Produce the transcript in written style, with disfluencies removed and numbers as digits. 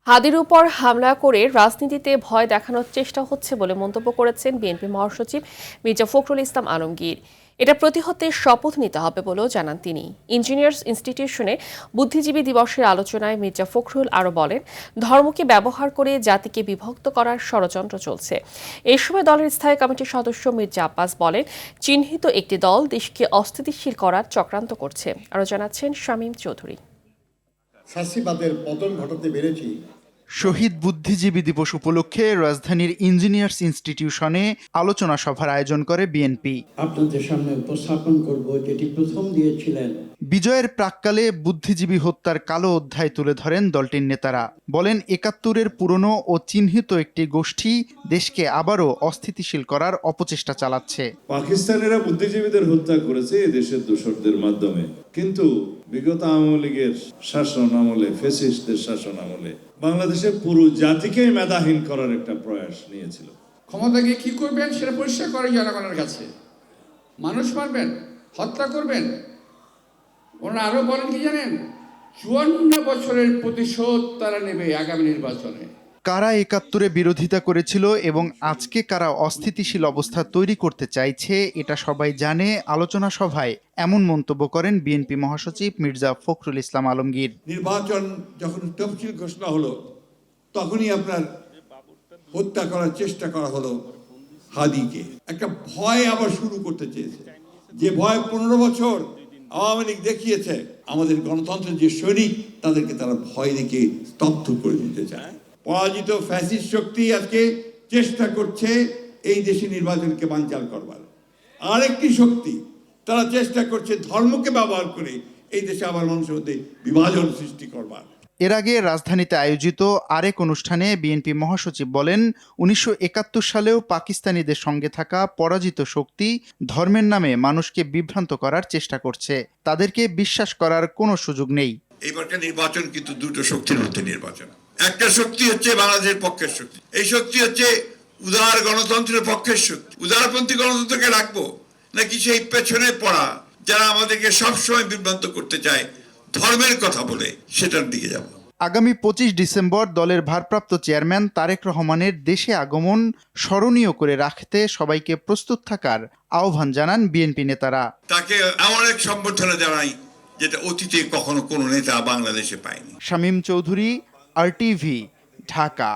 হাদির উপর হামলা করে রাজনীতিতে ভয় দেখানোর চেষ্টা হচ্ছে বলে মন্তব্য করেছেন বিএনপি মহাসচিব মির্জা ফখরুল ইসলাম আলমগীর। এটা প্রতিহতে শপথ নিতে হবে বলেও জানান তিনি। ইঞ্জিনিয়ার্স ইনস্টিটিউশনে বুদ্ধিজীবী দিবসের আলোচনায় মির্জা ফখরুল আরও বলেন, ধর্মকে ব্যবহার করে জাতিকে বিভক্ত করার ষড়যন্ত্র চলছে। এই সময় দলের স্থায়ী কমিটির সদস্য মির্জা আব্বাস বলেন, চিহ্নিত একটি দল দেশকে অস্থিতিশীল করার চক্রান্ত করছে। আরও জানাচ্ছেন শামীম চৌধুরী। ফ্যাসিবাদের পতন ঘটাতে পেরেছি। শহীদ বুদ্ধিজীবী দিবস উপলক্ষে রাজধানীর ইঞ্জিনিয়ার্স ইনস্টিটিউশনে আলোচনা সভার আয়োজন করে বিএনপি। আপনাদের সামনে উপস্থাপন করব যেটি প্রথম দিয়েছিলেন। বিজয়ের প্রাক্কালে বুদ্ধিজীবী হত্যার কালো অধ্যায় তুলে ধরেন দলটির নেতারা। বলেন, ৭১-এর পুরনো ও চিহ্নিত একটি গোষ্ঠী দেশকে আবারও অস্থিতিশীল করার অপচেষ্টা চালাচ্ছে। পাকিস্তানিরা বুদ্ধিজীবীদের হত্যা করেছে দেশের দোসরদের মাধ্যমে, কিন্তু বিগত আওয়ামী লীগের শাসন আমলে, ফ্যাসিস্টদের শাসন আমলে বাংলাদেশের পুরো জাতিকেই মেধাহীন করার একটা প্রয়াস নিয়েছিল। ক্ষমতা গিয়ে কি করবেন সেটা পরিষ্কার করেন জনগণের কাছে। মানুষ মারবেন, হত্যা করবেন। ওনারা আরো বলেন কি জানেন, ৫৪ বছরের প্রতিশোধ তারা নেবে আগামী নির্বাচনে। কারা ৭১-এ বিরোধিতা করেছিল এবং আজকে কারা অস্থিতিশীল অবস্থা তৈরি করতে চাইছে এটা সবাই জানে। আলোচনা সভায় এমন মন্তব্য করেন বিএনপি মহাসচিব মির্জা ফখরুল ইসলাম আলমগীর। নির্বাচন যখন তফসিল ঘোষণা হলো, তখনই আপনার হত্যা করার চেষ্টা করা হলো হাদিকে। একটা ভয় আবার শুরু করতে চেয়েছে, যে ভয় ১৫ বছর আওয়ামী লীগ দেখিয়েছে। আমাদের গণতন্ত্রের যে সৈনিক, তাদেরকে তারা ভয় দেখে স্তব্ধ করে দিতে চায়। পরাজিত ফ্যাসিস্ট শক্তি আজকে চেষ্টা করছে এই দেশে নির্বাচনকে বানচাল করবার। আরেকটি শক্তি তারা চেষ্টা করছে ধর্মকে ব্যবহার করে এই দেশে আবার মানুষের মধ্যে বিভাজন সৃষ্টি করবার। এর আগে রাজধানীতে আয়োজিত আরেক অনুষ্ঠানে বিএনপি মহাসচিব বলেন, ১৯৭১ সালেও পাকিস্তানিদের সঙ্গে থাকা পরাজিত শক্তি ধর্মের নামে মানুষকে বিভ্রান্ত করার চেষ্টা করছে। তাদেরকে বিশ্বাস করার কোনো সুযোগ নেই। এইবারকার নির্বাচন কিন্তু দুটো শক্তির মধ্যে নির্বাচন। একটা শক্তি হচ্ছে বাংলাদেশের পক্ষের শক্তি, এই শক্তি হচ্ছে উদার গণতন্ত্রের পক্ষের শক্তি। উদারপন্থী গণতন্ত্রকে রাখবো নাকি সেই পেছনে পড়া যারা আমাদেরকে সবসময় বিভ্রান্ত করতে চায় ধর্মের কথা বলে, সেটার দিকে যাব। আগামী ২৫ ডিসেম্বর দলের ভারপ্রাপ্ত চেয়ারম্যান তারেক রহমানের দেশে আগমন স্মরণীয় করে রাখতে সবাইকে প্রস্তুত থাকার আহ্বান জানান বিএনপি নেতারা। তাকে এমন এক সম্বর্ধনা জানাই যেটা অতীতে কখনো কোনো নেতা বাংলাদেশে পায়নি। শামীম চৌধুরী, RTV, ঢাকা।